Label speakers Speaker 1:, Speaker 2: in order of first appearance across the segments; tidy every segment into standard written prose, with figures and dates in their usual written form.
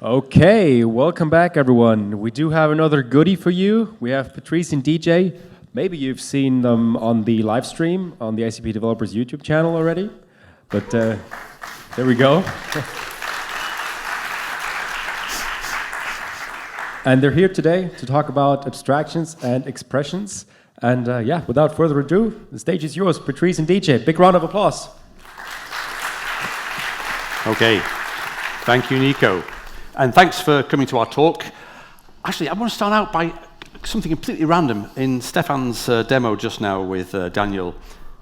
Speaker 1: Okay, welcome back everyone. We do have another goodie for you. We have Patrice and DJ. Maybe you've seen them on the live stream on the ICP Developers YouTube channel already, but there we go. And they're here today to talk about abstractions and expressions. And yeah, without further ado, the stage is yours, Patrice and DJ. Big round of applause.
Speaker 2: Okay, thank you, Nico. And thanks for coming to our talk. Actually, I want to start out by something completely random. In Stefan's demo just now with Daniel,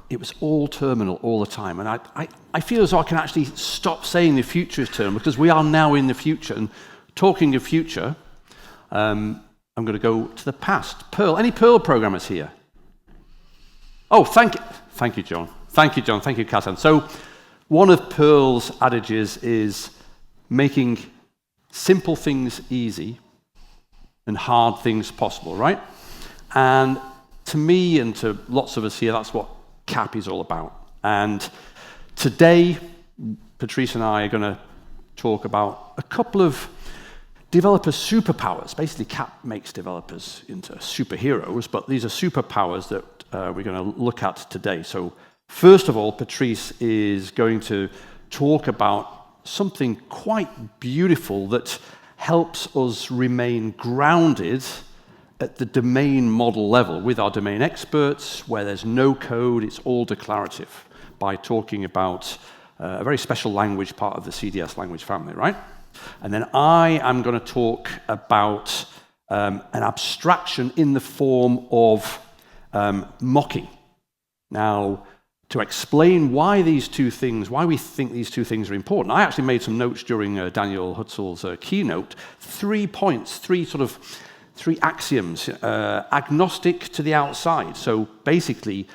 Speaker 2: it was all terminal all the time. And I feel as though I can actually stop saying the future is terminal because we are now in the future. And talking of future, I'm going to go to the past. Perl, any Perl programmers here? Oh, thank you, John. Thank you, John. Thank you, Kazan. So one of Perl's adages is making simple things easy and hard things possible, right? And to me and to lots of us here, that's what CAP is all about. And today, Patrice and I are going to talk about a couple of developer superpowers. Basically, CAP makes developers into superheroes, but these are superpowers that we're going to look at today. So first of all, Patrice is going to talk about something quite beautiful that helps us remain grounded at the domain model level with our domain experts, where there's no code, it's all declarative, by talking about a very special language, part of the CDS language family, right? And then I am going to talk about an abstraction in the form of mocking. Now, to explain why we think these two things are important, I actually made some notes during Daniel Hutzel's keynote. 3 points, three axioms. Agnostic to the outside. So basically,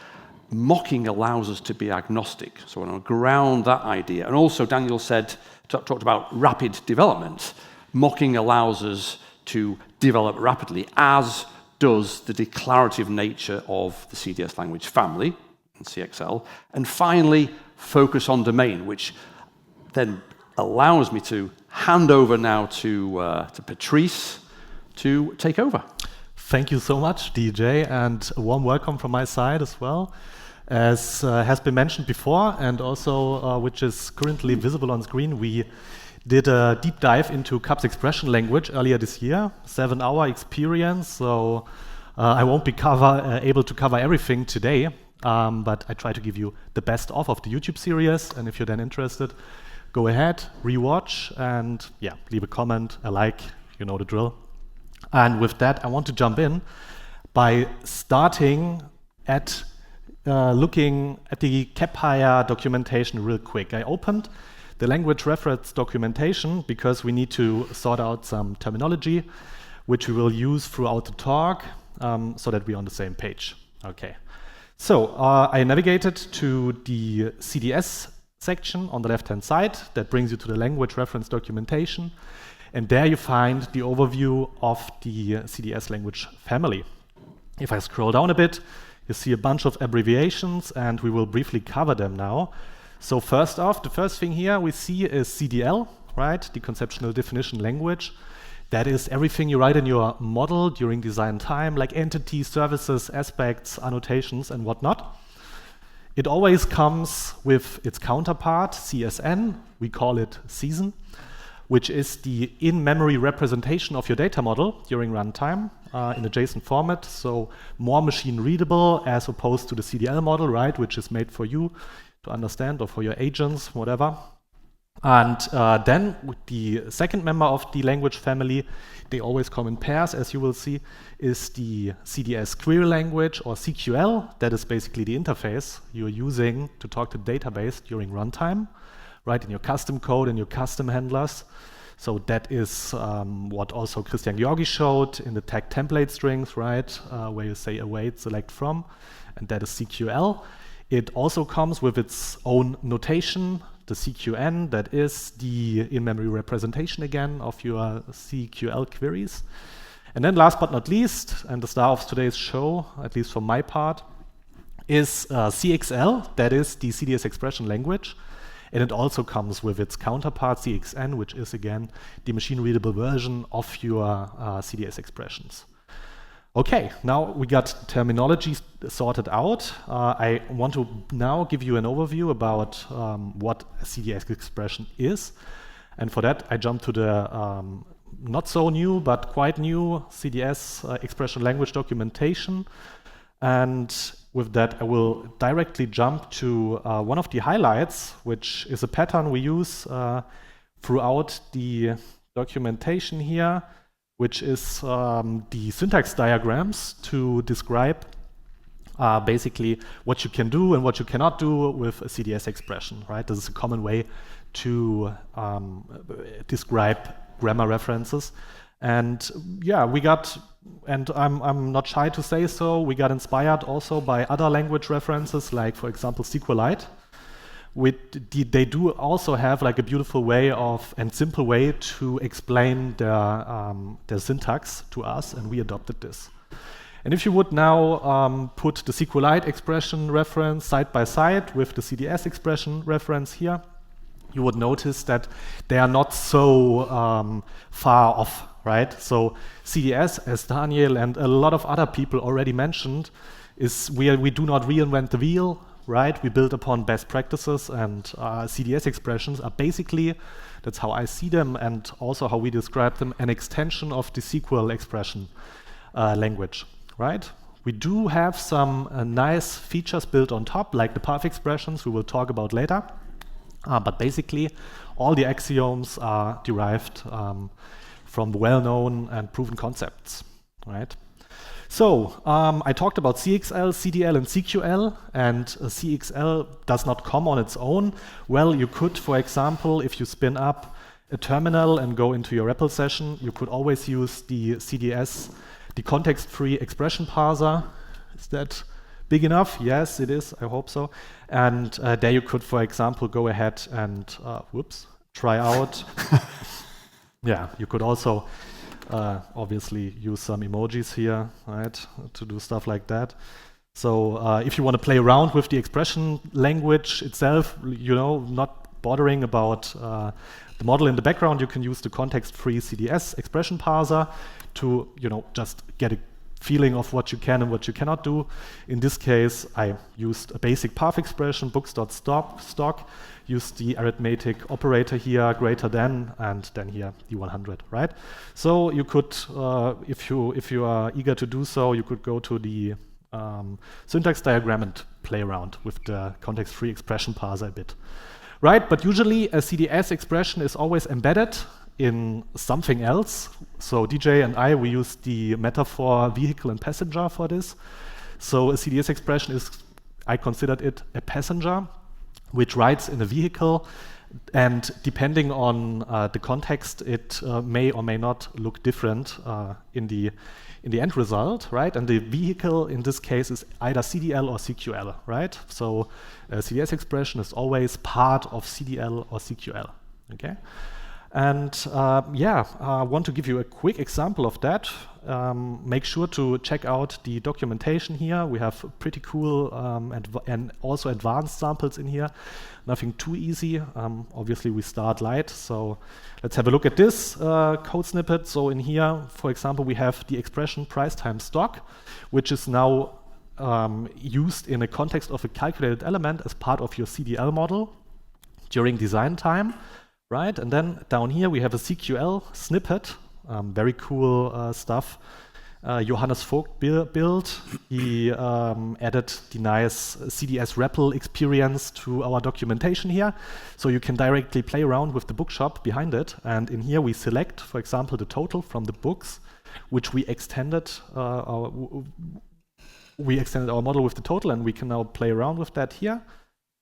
Speaker 2: mocking allows us to be agnostic. So I want to ground that idea. And also, Daniel talked about rapid development. Mocking allows us to develop rapidly, as does the declarative nature of the CDS language family. CXL, and finally focus on domain, which then allows me to hand over now to Patrice to take over.
Speaker 3: Thank you so much, DJ, and a warm welcome from my side as well. As has been mentioned before, and also which is currently visible on screen, we did a deep dive into CAP's expression language earlier this year, 7-hour experience, so I won't be able to cover everything today. But I try to give you the best of the YouTube series, and if you're then interested, go ahead, rewatch, and yeah, leave a comment, a like, you know the drill. And with that, I want to jump in by starting at looking at the CAP documentation real quick. I opened the language reference documentation because we need to sort out some terminology, which we will use throughout the talk, so that we're on the same page. Okay. So I navigated to the CDS section on the left-hand side. That brings you to the language reference documentation. And there you find the overview of the CDS language family. If I scroll down a bit, you see a bunch of abbreviations, and we will briefly cover them now. So first off, the first thing here we see is CDL, right? The conceptual definition language. That is everything you write in your model during design time, like entities, services, aspects, annotations, and whatnot. It always comes with its counterpart, CSN. We call it season, which is the in-memory representation of your data model during runtime in a JSON format. So more machine readable as opposed to the CDL model, right, which is made for you to understand or for your agents, whatever. And then with the second member of the language family, they always come in pairs, as you will see, is the CDS query language, or CQL. That is basically the interface you're using to talk to the database during runtime, right, in your custom code and your custom handlers. So that is what also Christian Georgi showed in the tag template strings, right, where you say await, select from, and that is CQL. It also comes with its own notation, the CQN, that is the in-memory representation again of your CQL queries. And then last but not least, and the star of today's show, at least for my part, is CXL, that is the CDS expression language. And it also comes with its counterpart, CXN, which is, again, the machine-readable version of your CDS expressions. Okay, now we got terminology sorted out. I want to now give you an overview about what a CDS expression is. And for that, I jump to the not so new, but quite new CDS expression language documentation. And with that, I will directly jump to one of the highlights, which is a pattern we use throughout the documentation here, which is the syntax diagrams to describe basically what you can do and what you cannot do with a CDS expression, right? This is a common way to describe grammar references. And yeah, we got, and I'm not shy to say so, we got inspired also by other language references, like, for example, SQLite. They do also have like a beautiful way of and simple way to explain their syntax to us, and we adopted this. And if you would now put the SQLite expression reference side by side with the CDS expression reference here, you would notice that they are not so far off, right? So CDS, as Daniel and a lot of other people already mentioned, is we do not reinvent the wheel, right? We build upon best practices, and CDS expressions are basically, that's how I see them and also how we describe them, an extension of the SQL expression language, right? We do have some nice features built on top, like the path expressions we will talk about later. But basically, all the axioms are derived from well-known and proven concepts, right? So I talked about CXL, CDL, and CQL, and CXL does not come on its own. Well, you could, for example, if you spin up a terminal and go into your REPL session, you could always use the CDS, the context-free expression parser. Is that big enough? Yes, it is. I hope so. And there you could, for example, go ahead and try out. Yeah, you could also obviously use some emojis here, right, to do stuff like that. So if you want to play around with the expression language itself, you know, not bothering about the model in the background, you can use the context-free CDS expression parser to, you know, just get a feeling of what you can and what you cannot do. In this case, I used a basic path expression, books.stock, used the arithmetic operator here, greater than, and then here the 100, right? So you could, if you are eager to do so, you could go to the syntax diagram and play around with the context-free expression parser a bit, right? But usually a CDS expression is always embedded in something else. So DJ and I, we use the metaphor vehicle and passenger for this. So a CDS expression is, I considered it a passenger which rides in a vehicle, and depending on the context, it may or may not look different in the end result, right? And the vehicle in this case is either CDL or CQL, right? So a CDS expression is always part of CDL or CQL, okay? And yeah, I want to give you a quick example of that. Make sure to check out the documentation here. We have pretty cool and also advanced samples in here. Nothing too easy. Obviously, we start light. So let's have a look at this code snippet. So in here, for example, we have the expression price times stock, which is now used in the context of a calculated element as part of your CDL model during design time. Right, and then down here we have a CQL snippet, very cool stuff. Johannes Vogt built. He added the nice CDS REPL experience to our documentation here. So you can directly play around with the bookshop behind it. And in here we select, for example, the total from the books, which we extended our model with the total, and we can now play around with that here.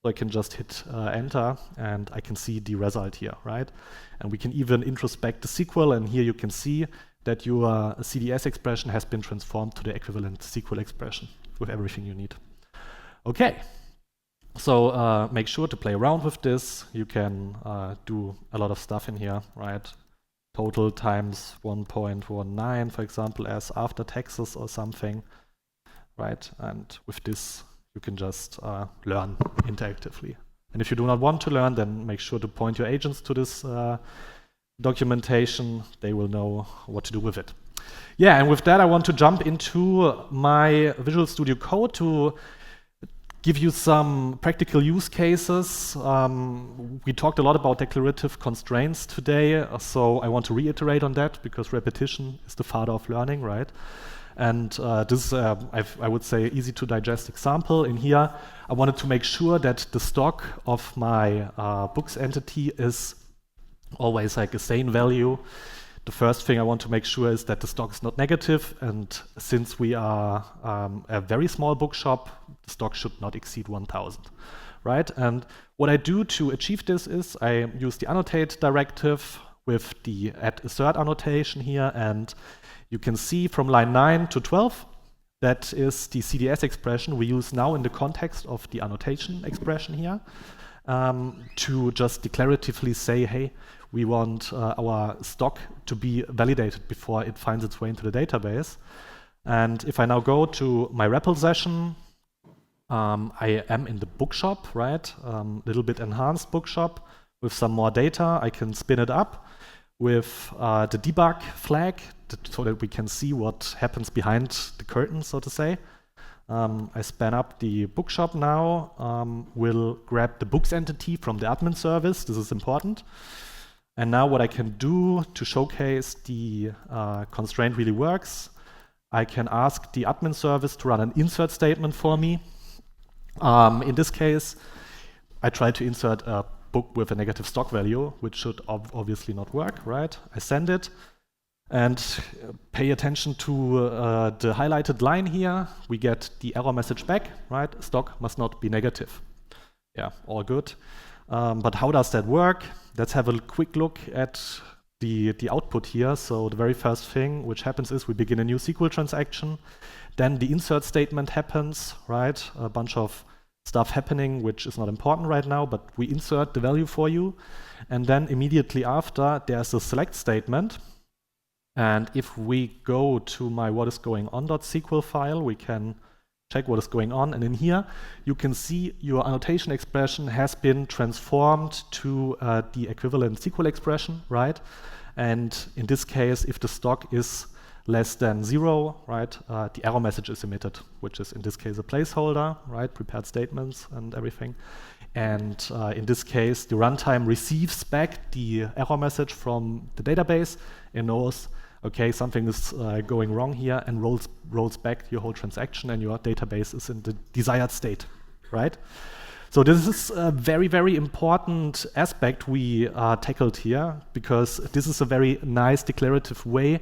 Speaker 3: So I can just hit enter, and I can see the result here, right? And we can even introspect the SQL, and here you can see that your CDS expression has been transformed to the equivalent SQL expression with everything you need. Okay, so make sure to play around with this. You can do a lot of stuff in here, right? Total times 1.19, for example, as after taxes or something, right? And with this, you can just learn interactively. And if you do not want to learn, then make sure to point your agents to this documentation. They will know what to do with it. Yeah, and with that, I want to jump into my Visual Studio Code to give you some practical use cases. We talked a lot about declarative constraints today, so I want to reiterate on that because repetition is the father of learning, right? And this is, I would say, easy to digest example. In here, I wanted to make sure that the stock of my books entity is always like a sane value. The first thing I want to make sure is that the stock is not negative, and since we are a very small bookshop, the stock should not exceed 1,000, right? And what I do to achieve this is I use the annotate directive with the @assert annotation here, and you can see from line 9 to 12, that is the CDS expression we use now in the context of the annotation expression here, to just declaratively say, hey, we want our stock to be validated before it finds its way into the database. And if I now go to my REPL session, I am in the bookshop, right? Little bit enhanced bookshop with some more data. I can spin it up with the debug flag so that we can see what happens behind the curtain, so to say. I span up the bookshop now, will grab the books entity from the admin service. This is important. And now what I can do to showcase the constraint really works, I can ask the admin service to run an insert statement for me. In this case, I try to insert a book with a negative stock value, which should obviously not work, right? I send it and pay attention to the highlighted line here. We get the error message back, right? Stock must not be negative. Yeah, all good. But how does that work? Let's have a quick look at the output here. So the very first thing which happens is we begin a new SQL transaction. Then the insert statement happens, right? A bunch of stuff happening, which is not important right now, but we insert the value for you. And then immediately after, there's a select statement. And if we go to my whatisgoingon.sql file, we can check what is going on. And in here, you can see your annotation expression has been transformed to the equivalent SQL expression, right? And in this case, if the stock is less than 0, right, the error message is emitted, which is in this case a placeholder, right, prepared statements and everything. And in this case, the runtime receives back the error message from the database and knows, okay, something is going wrong here, and rolls back your whole transaction, and your database is in the desired state, right? So this is a very, very important aspect we tackled here, because this is a very nice declarative way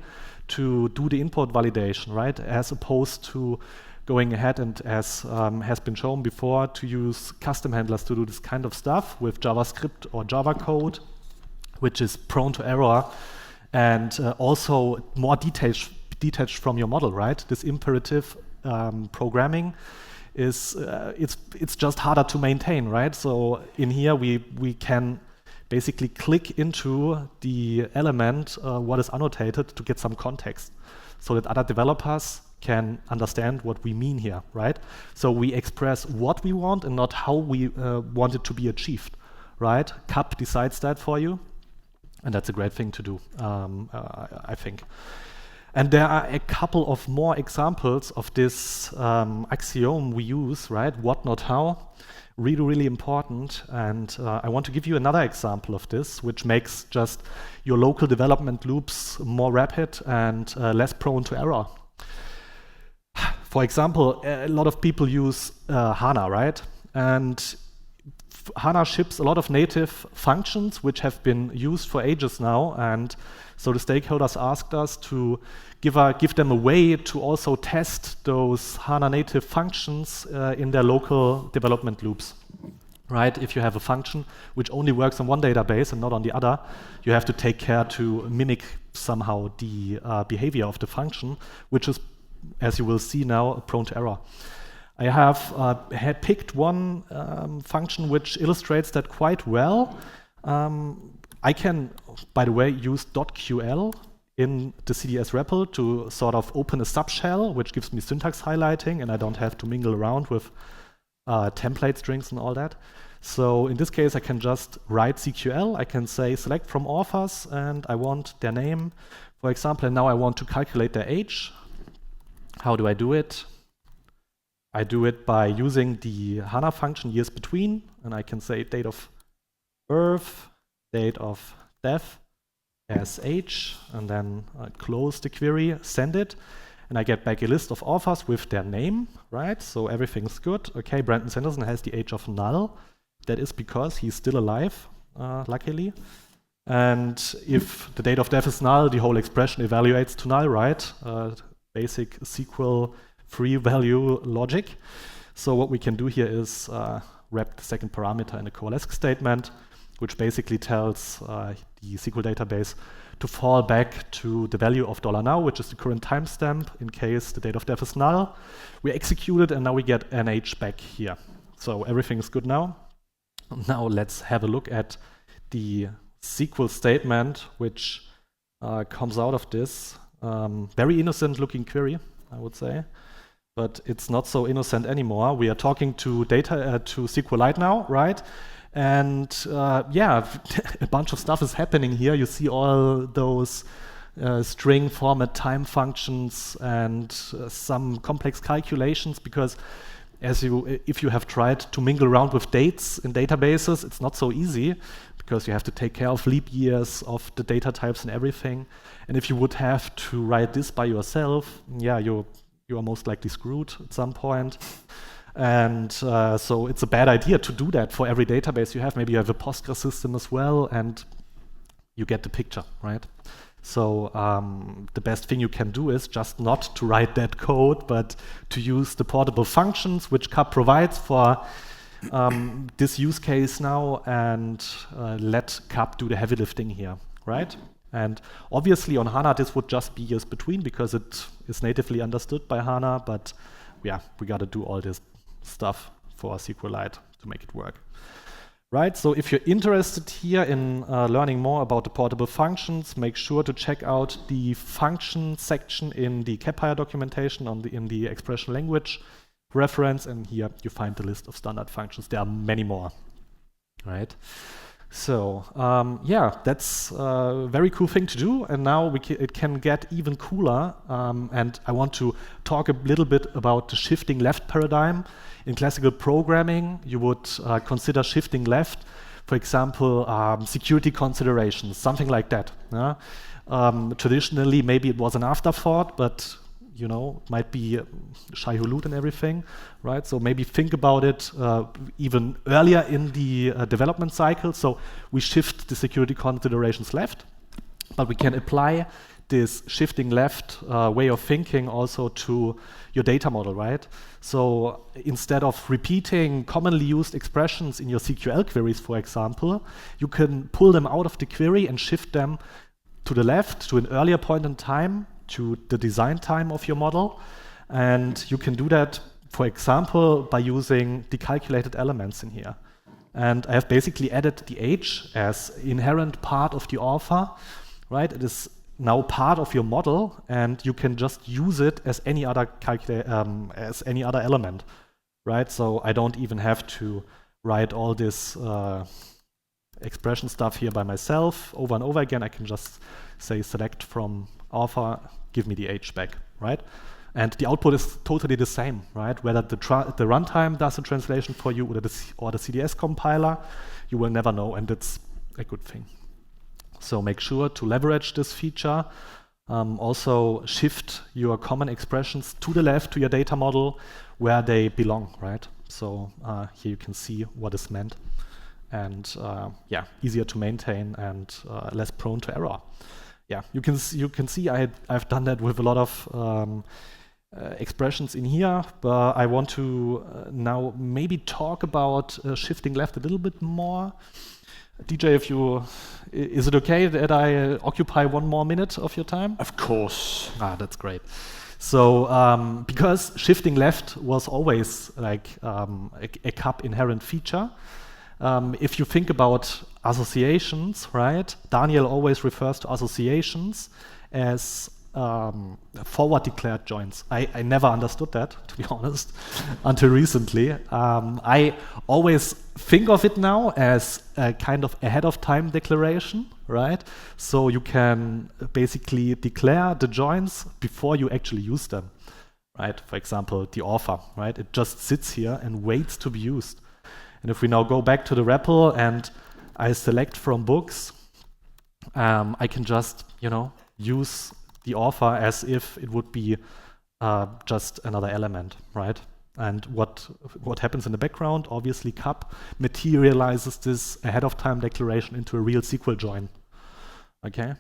Speaker 3: to do the input validation, right? As opposed to going ahead and, as has been shown before, to use custom handlers to do this kind of stuff with JavaScript or Java code, which is prone to error and also more detached from your model, right? This imperative programming is it's just harder to maintain, right? So in here we can basically click into the element what is annotated to get some context, so that other developers can understand what we mean here, right? So we express what we want and not how we want it to be achieved, right? CAP decides that for you, and that's a great thing to do, I think. And there are a couple of more examples of this axiom we use, right? What, not how. Really, really important. And I want to give you another example of this, which makes just your local development loops more rapid and less prone to error. For example, a lot of people use HANA, right? And HANA ships a lot of native functions which have been used for ages now, and so the stakeholders asked us to give them a way to also test those HANA native functions in their local development loops. Right? If you have a function which only works on one database and not on the other, you have to take care to mimic somehow the behavior of the function, which is, as you will see now, prone to error. I had picked one function which illustrates that quite well. I can, by the way, use .ql in the CDS REPL to sort of open a subshell, which gives me syntax highlighting, and I don't have to mingle around with template strings and all that. So in this case, I can just write CQL. I can say select from authors, and I want their name, for example, and now I want to calculate their age. How do I do it? I do it by using the HANA function years between, and I can say date of birth, date of death as age, and then close the query, send it, and I get back a list of authors with their name, right? So everything's good. Okay, Brandon Sanderson has the age of null. That is because he's still alive, luckily. And if the date of death is null, the whole expression evaluates to null, right? Basic SQL free value logic. So what we can do here is wrap the second parameter in a coalesce statement, which basically tells the SQL database to fall back to the value of $now, which is the current timestamp in case the date of death is null. We execute it, and now we get NH back here. So everything is good now. Now let's have a look at the SQL statement, which comes out of this very innocent-looking query, I would say. But it's not so innocent anymore. We are talking to data to SQLite now, right? And yeah, a bunch of stuff is happening here. You see all those string format time functions and some complex calculations, because if you have tried to mingle around with dates in databases, it's not so easy, because you have to take care of leap years, of the data types and everything. And if you would have to write this by yourself, yeah, you are most likely screwed at some point. And so it's a bad idea to do that for every database you have. Maybe you have a Postgres system as well, and you get the picture, right? So the best thing you can do is just not to write that code, but to use the portable functions which CAP provides for this use case now, and let CAP do the heavy lifting here, right? And obviously on HANA this would just be years between, because it is natively understood by HANA, but yeah, we got to do all this stuff for SQLite to make it work. Right, so if you're interested here in learning more about the portable functions, make sure to check out the function section in the CAPHire documentation in the expression language reference, and here you find the list of standard functions. There are many more, right? So yeah, that's a very cool thing to do, and now it can get even cooler, and I want to talk a little bit about the shifting left paradigm. In classical programming, you would consider shifting left, for example, security considerations, something like that. Traditionally, maybe it was an afterthought, but you know, might be Shai-Hulud and everything, right? So maybe think about it even earlier in the development cycle. So we shift the security considerations left, but we can apply this shifting left way of thinking also to your data model, right? So instead of repeating commonly used expressions in your SQL queries, for example, you can pull them out of the query and shift them to the left, to an earlier point in time, to the design time of your model. And you can do that, for example, by using the calculated elements in here. And I have basically added the age as inherent part of the author, right? It is now part of your model, and you can just use it as any other element, right? So I don't even have to write all this expression stuff here by myself over and over again. I can just say select from author, give me the age back, right? And the output is totally the same, right? Whether the runtime does the translation for you or the CDS compiler, you will never know, and it's a good thing. So make sure to leverage this feature. Also shift your common expressions to the left to your data model where they belong, right? So here you can see what is meant, and yeah, easier to maintain and less prone to error. Yeah, you can see I've done that with a lot of expressions in here, but I want to now maybe talk about shifting left a little bit more. DJ, is it okay that I occupy 1 more minute of your time?
Speaker 2: Of course.
Speaker 3: That's great. So because shifting left was always like a CAP inherent feature, if you think about associations, right? Daniel always refers to associations as forward declared joins. I never understood that, to be honest, until recently. I always think of it now as a kind of ahead of time declaration, right? So you can basically declare the joins before you actually use them, right? For example, the author, right? It just sits here and waits to be used. And if we now go back to the REPL and I select from books, I can just, use the author as if it would be just another element, right? And what happens in the background? Obviously, CAP materializes this ahead of time declaration into a real SQL join. Okay,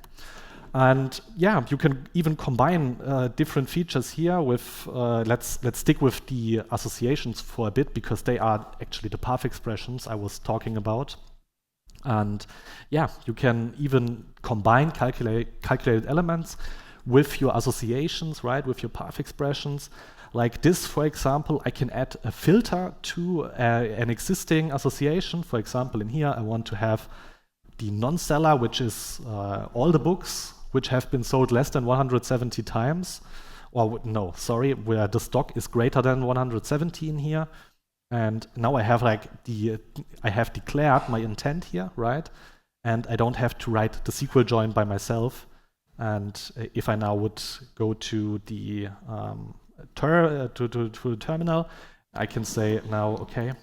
Speaker 3: and yeah, you can even combine different features here with. Let's stick with the associations for a bit because they are actually the path expressions I was talking about. And yeah, you can even combine calculated elements with your associations, right? With your path expressions. Like this, for example, I can add a filter to an existing association. For example, in here, I want to have the non-seller, which is all the books which have been sold less than 170 times. Or no, sorry, where the stock is greater than 170 in here. And now I have I have declared my intent here, right? And I don't have to write the SQL join by myself. And if I now would go to the to the terminal, I can say now, okay,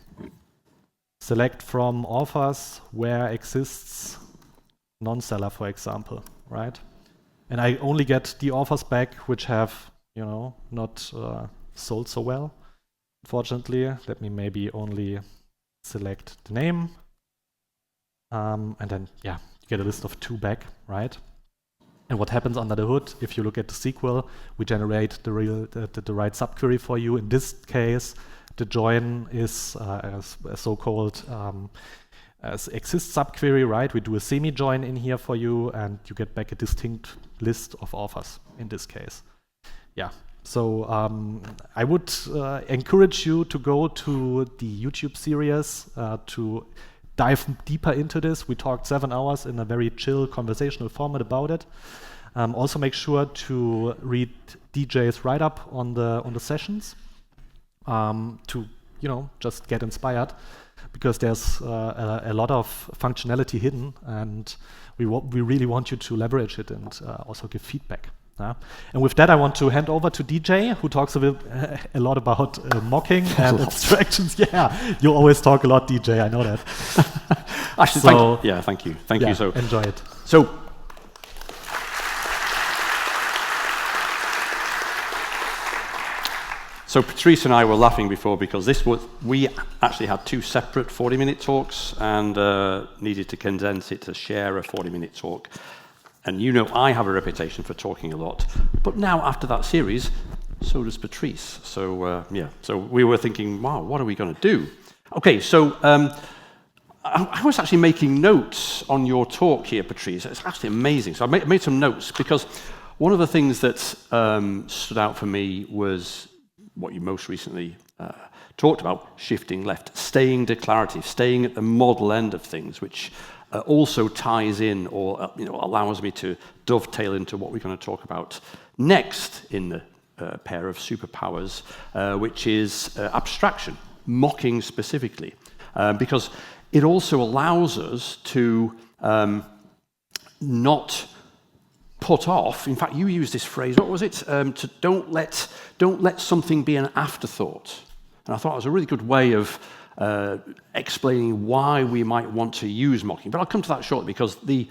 Speaker 3: select from authors where exists non-seller, for example, right? And I only get the authors back which have, not sold so well. Unfortunately, let me maybe only select the name, and then you get a list of 2 back, right? And what happens under the hood? If you look at the SQL, we generate the right subquery for you. In this case, the join is a so-called exist subquery, right? We do a semi-join in here for you, and you get back a distinct list of authors in this case. Yeah. So I would encourage you to go to the YouTube series to dive deeper into this. We talked 7 hours in a very chill conversational format about it. Also make sure to read DJ's write-up on the sessions to just get inspired, because there's a lot of functionality hidden, and we really want you to leverage it and also give feedback. And with that, I want to hand over to DJ, who talks a lot about mocking and abstractions. Yeah, you always talk a lot, DJ. I know that.
Speaker 2: Actually, thank you. Thank you. So
Speaker 3: enjoy it.
Speaker 2: So Patrice and I were laughing before because we actually had 2 separate 40-minute talks and needed to condense it to share a 40-minute talk. And I have a reputation for talking a lot. But now, after that series, so does Patrice. So, so we were thinking, wow, what are we going to do? Okay, so I was actually making notes on your talk here, Patrice. It's actually amazing. So I made some notes because one of the things that stood out for me was what you most recently talked about, shifting left, staying declarative, staying at the model end of things, which also ties in or allows me to dovetail into what we're going to talk about next in the pair of superpowers, which is abstraction, mocking specifically, because it also allows us to not put off. In fact, you used this phrase. What was it? To don't let something be an afterthought. And I thought it was a really good way of explaining why we might want to use mocking. But I'll come to that shortly, because the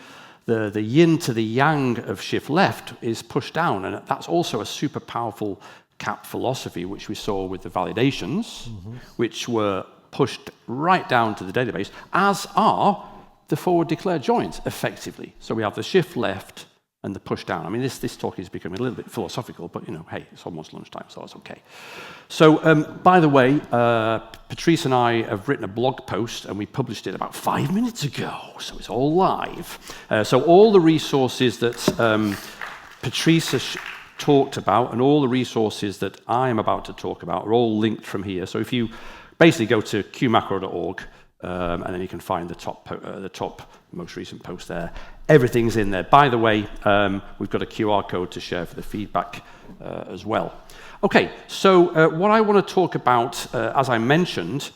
Speaker 2: yin to the yang of shift left is pushed down, and that's also a super powerful CAP philosophy, which we saw with the validations, which were pushed right down to the database, as are the forward declared joins, effectively. So we have the shift left and the push down. I mean, this talk is becoming a little bit philosophical, but hey, it's almost lunchtime, so it's okay. So, by the way, Patrice and I have written a blog post, and we published it about 5 minutes ago, so it's all live. So all the resources that Patrice has talked about and all the resources that I am about to talk about are all linked from here. So if you basically go to qmacro.org, and then you can find the top most recent post there. Everything's in there. By the way, we've got a QR code to share for the feedback as well. Okay, so what I want to talk about, as I mentioned,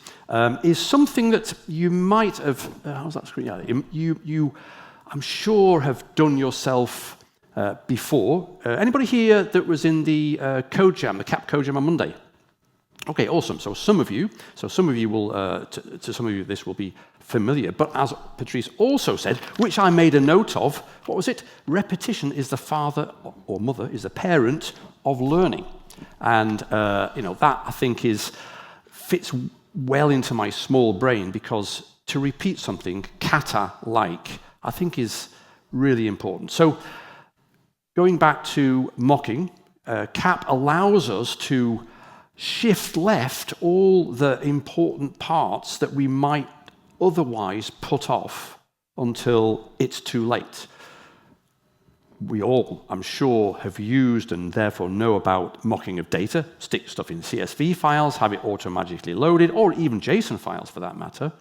Speaker 2: is something that you might have, how's that screen? Yeah, you I'm sure have done yourself before. Anybody here that was in the Code Jam, the CAP Code Jam on Monday? Okay, awesome. So some of you will, to some of you this will be familiar, but as Patrice also said, which I made a note of, what was it? Repetition is the father or mother, is the parent of learning. And that I think fits well into my small brain, because to repeat something kata-like, I think is really important. So going back to mocking, CAP allows us to shift left all the important parts that we might otherwise put off until it's too late. We all, I'm sure, have used and therefore know about mocking of data, stick stuff in CSV files, have it automatically loaded, or even JSON files for that matter.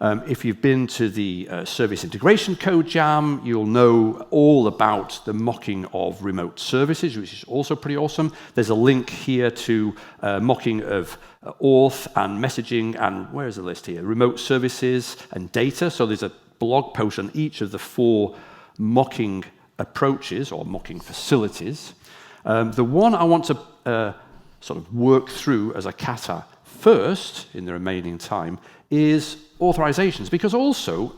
Speaker 2: If you've been to the Service Integration Code Jam, you'll know all about the mocking of remote services, which is also pretty awesome. There's a link here to mocking of auth and messaging, and where is the list here? Remote services and data. So there's a blog post on each of the 4 mocking approaches or mocking facilities. The one I want to sort of work through as a kata first in the remaining time is authorizations, because also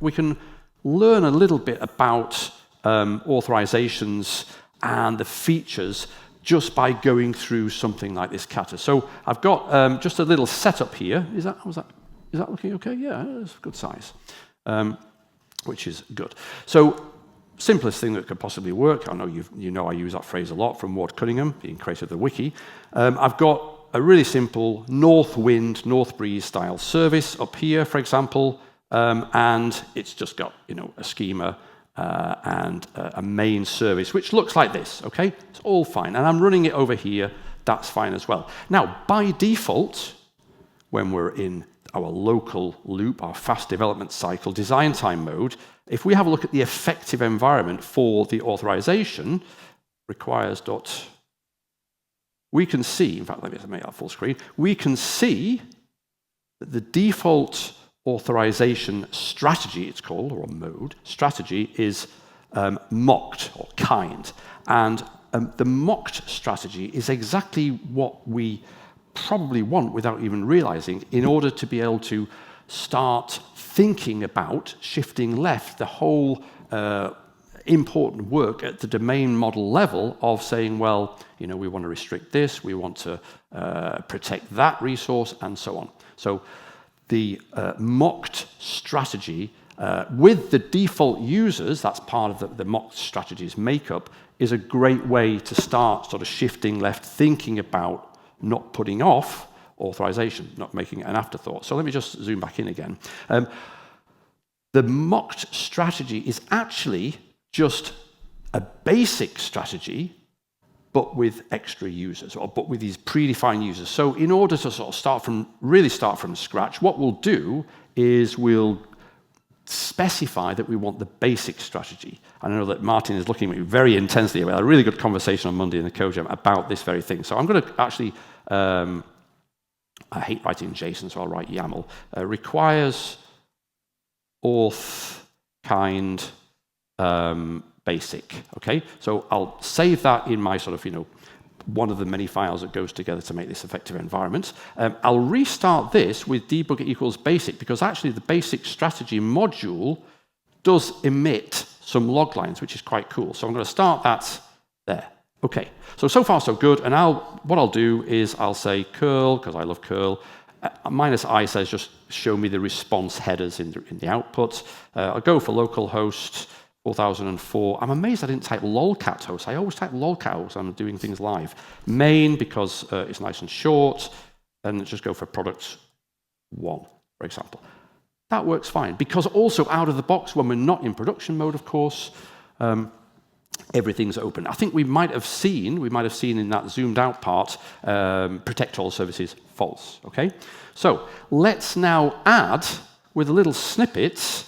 Speaker 2: we can learn a little bit about authorizations and the features just by going through something like this kata. So I've got just a little setup here. Is that looking okay? Yeah, it's a good size, which is good. So simplest thing that could possibly work. I know you know I use that phrase a lot from Ward Cunningham, being creator of the wiki. I've got a really simple north wind, north breeze style service up here, for example, and it's just got a schema and a main service, which looks like this. Okay, it's all fine, and I'm running it over here. That's fine as well. Now, by default, when we're in our local loop, our fast development cycle, design time mode, if we have a look at the effective environment for the authorization, requires dot. We can see, in fact, let me make that full screen, we can see that the default authorization strategy, it's called, or mode, strategy is mocked or kind. And the mocked strategy is exactly what we probably want without even realizing, in order to be able to start thinking about shifting left the whole important work at the domain model level of saying, well, we want to restrict this, we want to protect that resource, and so on. So the mocked strategy with the default users, that's part of the mocked strategy's makeup, is a great way to start sort of shifting left, thinking about not putting off authorization, not making it an afterthought. So let me just zoom back in again. The mocked strategy is actually just a basic strategy, but with extra users, but with these predefined users. So in order to sort of start from scratch, what we'll do is we'll specify that we want the basic strategy. I know that Martin is looking at me very intensely. We had a really good conversation on Monday in the Code Jam about this very thing. So I'm going to actually, I hate writing JSON, so I'll write YAML. Requires auth kind basic. Okay, so I'll save that in my sort of one of the many files that goes together to make this effective environment. I'll restart this with debugger equals basic, because actually the basic strategy module does emit some log lines, which is quite cool. So I'm going to start that there. Okay, so far so good. And what I'll do is I'll say curl, because I love curl. -i says just show me the response headers in the output. I'll go for localhost 4004. I'm amazed I didn't type lolcat host. I always type lolcat host when I'm doing things live. Main, because it's nice and short, and just go for product 1, for example. That works fine, because also out of the box, when we're not in production mode, of course, everything's open. I think we might have seen in that zoomed out part, protect all services false, okay? So let's now add, with a little snippet,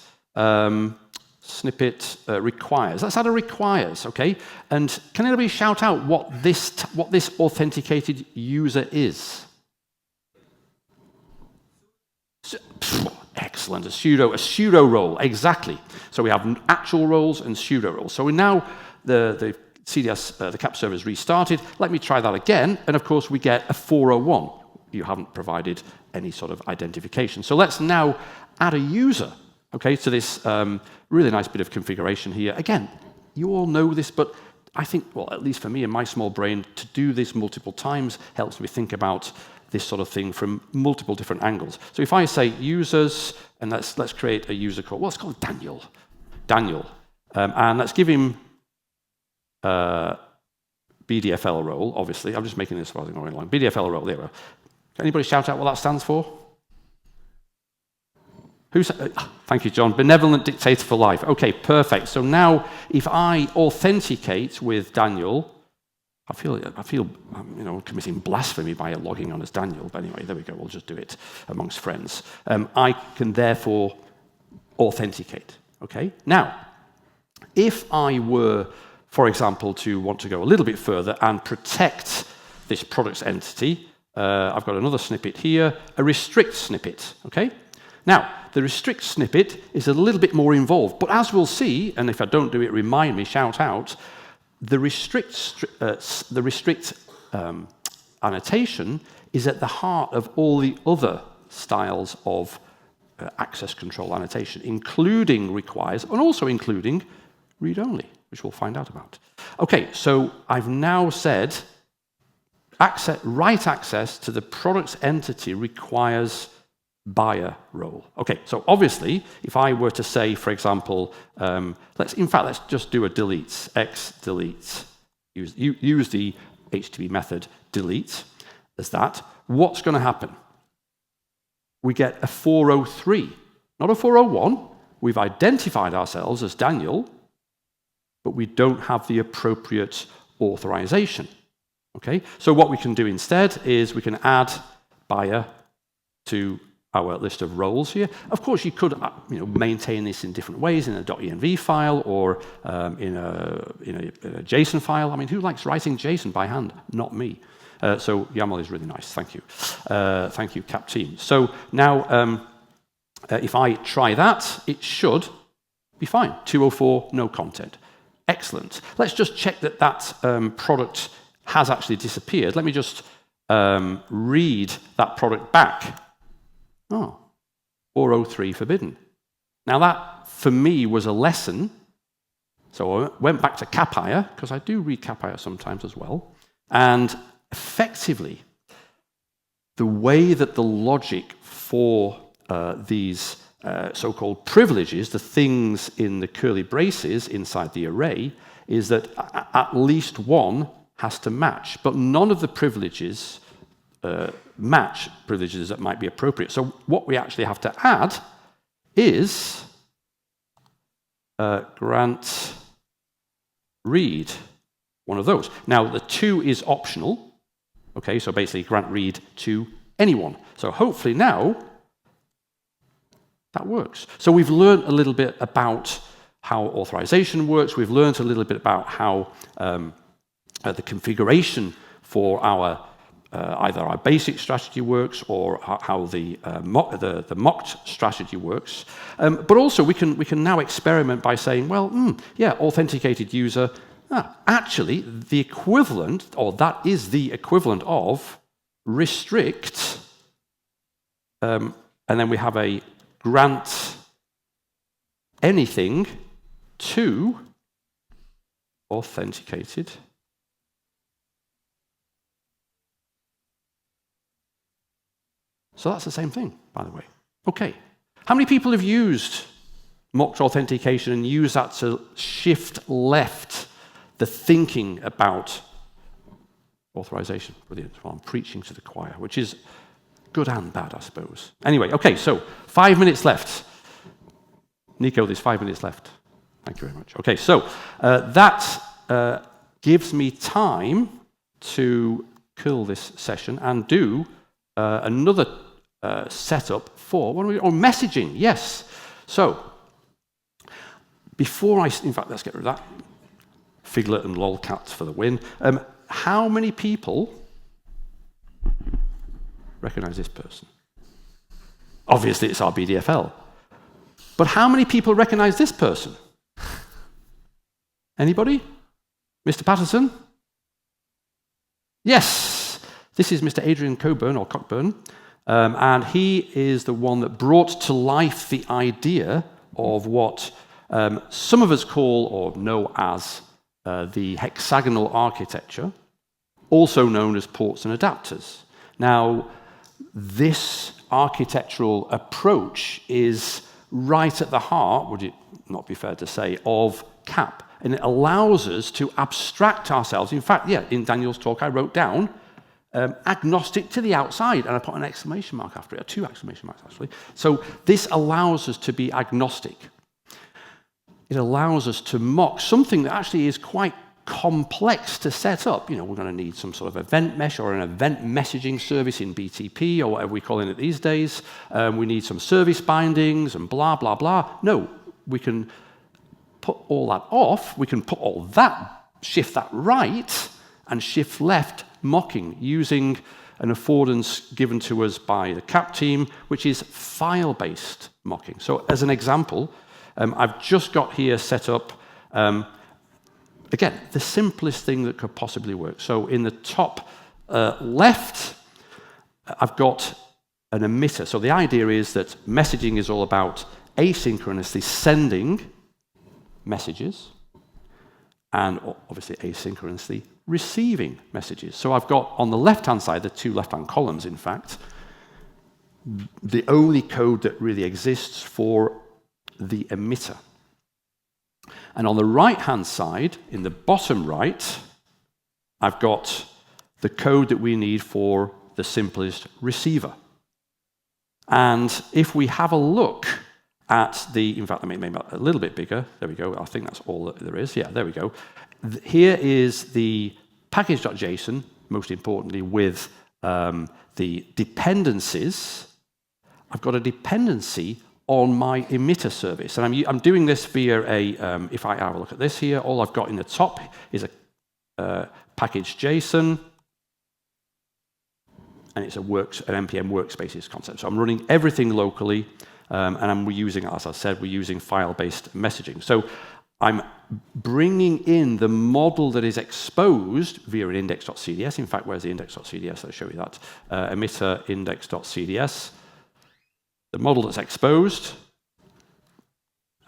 Speaker 2: requires. Let's add a requires, okay? And can anybody shout out what this authenticated user is? Excellent, a pseudo role, exactly. So we have actual roles and pseudo roles. So we now, the CDS, the CAP server is restarted. Let me try that again, and of course we get a 401. You haven't provided any sort of identification. So let's now add a user, okay, to this really nice bit of configuration here. Again, you all know this, but I think, well, at least for me in my small brain, to do this multiple times helps me think about this sort of thing from multiple different angles. So if I say users, and let's create a user called, well, let's call it Daniel. And let's give him BDFL role, obviously. I'm just making this while I'm going along. BDFL role, there we go. Anybody shout out what that stands for? Thank you, John. Benevolent dictator for life. Okay, perfect. So now, if I authenticate with Daniel, I feel committing blasphemy by logging on as Daniel. But anyway, there we go. We'll just do it amongst friends. I can therefore authenticate. Okay. Now, if I were, for example, to want to go a little bit further and protect this product's entity, I've got another snippet here, a restrict snippet. Okay. Now, the restrict snippet is a little bit more involved, but as we'll see, and if I don't do it, remind me, shout out. The restrict annotation is at the heart of all the other styles of access control annotation, including requires and also including read-only, which we'll find out about. Okay, so I've now said write access to the product's entity requires buyer role. Okay, so obviously, if I were to say, for example, let's just do a deletes, x deletes, use the HTTP method delete as that. What's going to happen? We get a 403, not a 401. We've identified ourselves as Daniel, but we don't have the appropriate authorization. Okay, so what we can do instead is we can add buyer to our list of roles here. Of course, you could maintain this in different ways in a .env file or in a JSON file. I mean, who likes writing JSON by hand? Not me. So YAML is really nice. Thank you. Thank you, CAP team. So now, if I try that, it should be fine. 204, no content. Excellent. Let's just check that product has actually disappeared. Let me just read that product back. Oh, 403 forbidden. Now that, for me, was a lesson. So I went back to CAPIR, because I do read CAPIR sometimes as well. And effectively, the way that the logic for these so-called privileges, the things in the curly braces inside the array, is that at least one has to match. But none of the privileges match privileges that might be appropriate. So what we actually have to add is grant read, one of those. Now, the 2 is optional. Okay, so basically grant read to anyone. So hopefully now that works. So we've learned a little bit about how authorization works. We've learned a little bit about how the configuration for our either our basic strategy works or how the mocked strategy works. But also we can now experiment by saying, well, yeah, authenticated user, actually the equivalent, or that is the equivalent of restrict, and then we have a grant anything to authenticated So that's the same thing, by the way. Okay. How many people have used mocked authentication and used that to shift left the thinking about authorization? Brilliant. Well, I'm preaching to the choir, which is good and bad, I suppose. Anyway, okay, so 5 minutes left. Nico, there's 5 minutes left. Thank you very much. Okay, so that gives me time to kill this session and do another setup for messaging. Yes. So before in fact, let's get rid of that. Figlet and lolcats for the win. How many people recognize this person? Obviously, it's our BDFL. But how many people recognize this person? Anybody? Mr. Patterson? Yes, this is Mr. Adrian Cockburn, and he is the one that brought to life the idea of what some of us call or know as the hexagonal architecture, also known as ports and adapters. Now, this architectural approach is right at the heart, would it not be fair to say, of CAP. And it allows us to abstract ourselves. In fact, in Daniel's talk I wrote down, agnostic to the outside, and I put an exclamation mark after it, or 2 exclamation marks actually. So this allows us to be agnostic. It allows us to mock something that actually is quite complex to set up. We're going to need some sort of event mesh or an event messaging service in BTP or whatever we're calling it these days. We need some service bindings and blah, blah, blah. No, we can put all that off. We can put all that, shift that right, and shift left mocking using an affordance given to us by the CAP team, which is file-based mocking. So as an example, I've just got here set up again, the simplest thing that could possibly work. So in the top left, I've got an emitter. So the idea is that messaging is all about asynchronously sending messages and obviously asynchronously receiving messages. So I've got on the left-hand side, the 2 left-hand columns, in fact, the only code that really exists for the emitter. And on the right-hand side, in the bottom right, I've got the code that we need for the simplest receiver. And if we have a look at in fact, let me make it a little bit bigger. There we go. I think that's all that there is. Yeah, there we go. Here is the package.json, most importantly, with the dependencies. I've got a dependency on my emitter service. And I'm doing this via if I have a look at this here, all I've got in the top is a package.json, and it's an NPM workspaces concept. So I'm running everything locally, and I'm using, as I said, we're using file-based messaging. So I'm bringing in the model that is exposed via an index.cds. In fact, where's the index.cds? I'll show you that. Emitter index.cds. The model that's exposed,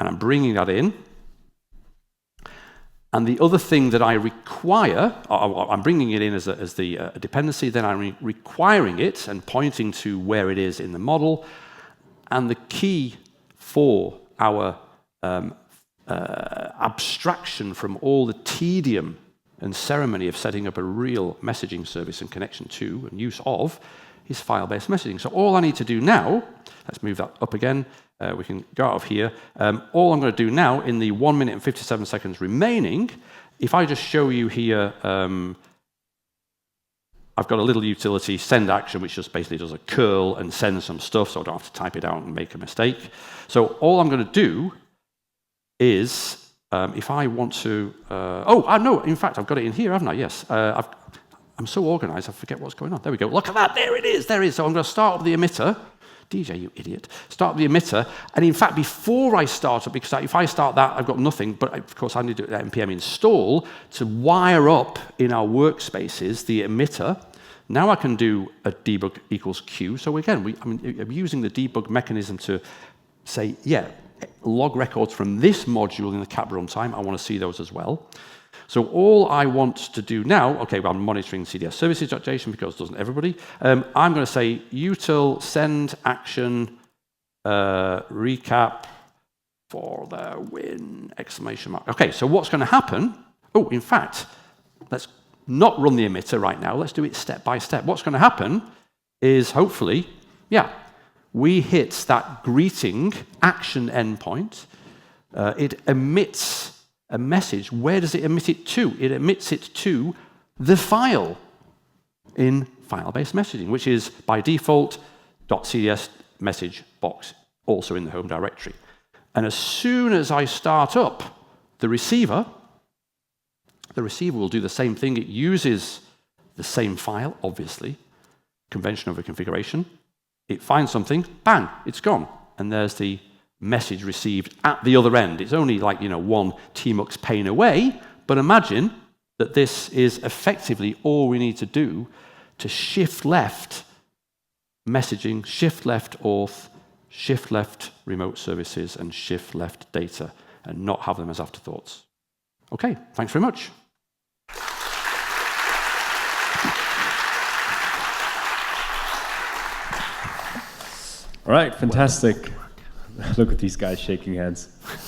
Speaker 2: and I'm bringing that in. And the other thing that I require, I'm bringing it in as the dependency, then I'm requiring it and pointing to where it is in the model. And the key for our abstraction from all the tedium and ceremony of setting up a real messaging service and connection to and use of is file-based messaging. So all I need to do now, let's move that up again, we can go out of here. All I'm going to do now in the 1 minute and 57 seconds remaining, if I just show you here, I've got a little utility, send action, which just basically does a curl and sends some stuff, so I don't have to type it out and make a mistake. So all I'm going to do is, if I want to, no, in fact, I've got it in here, haven't I? Yes. I'm so organized, I forget what's going on. There we go. Look at that. There it is. There it is. So I'm going to start up the emitter. DJ, you idiot. Start up the emitter. And in fact, before I start up, because if I start that, I've got nothing. But of course, I need to do npm install to wire up in our workspaces the emitter. Now I can do a debug equals Q. So again, I'm using the debug mechanism to say, yeah, log records from this module in the CAP runtime. I want to see those as well. So all I want to do now, okay, well, I'm monitoring CDS services.json because doesn't everybody. I'm going to say util send action reCAP for the win, exclamation mark. Okay, so what's going to happen? Oh, in fact, let's not run the emitter right now. Let's do it step by step. What's going to happen is hopefully, we hit that greeting action endpoint. It emits a message, where does it emit it to? It emits it to the file in file-based messaging, which is by default .cds message box, also in the home directory. And as soon as I start up the receiver will do the same thing. It uses the same file, obviously, convention over configuration. It finds something, bang, it's gone. And there's the message received at the other end. It's only like, one tmux pane away, but imagine that this is effectively all we need to do to shift left messaging, shift left auth, shift left remote services, and shift left data, and not have them as afterthoughts. Okay, thanks very much.
Speaker 1: All right, fantastic. Look at these guys shaking hands.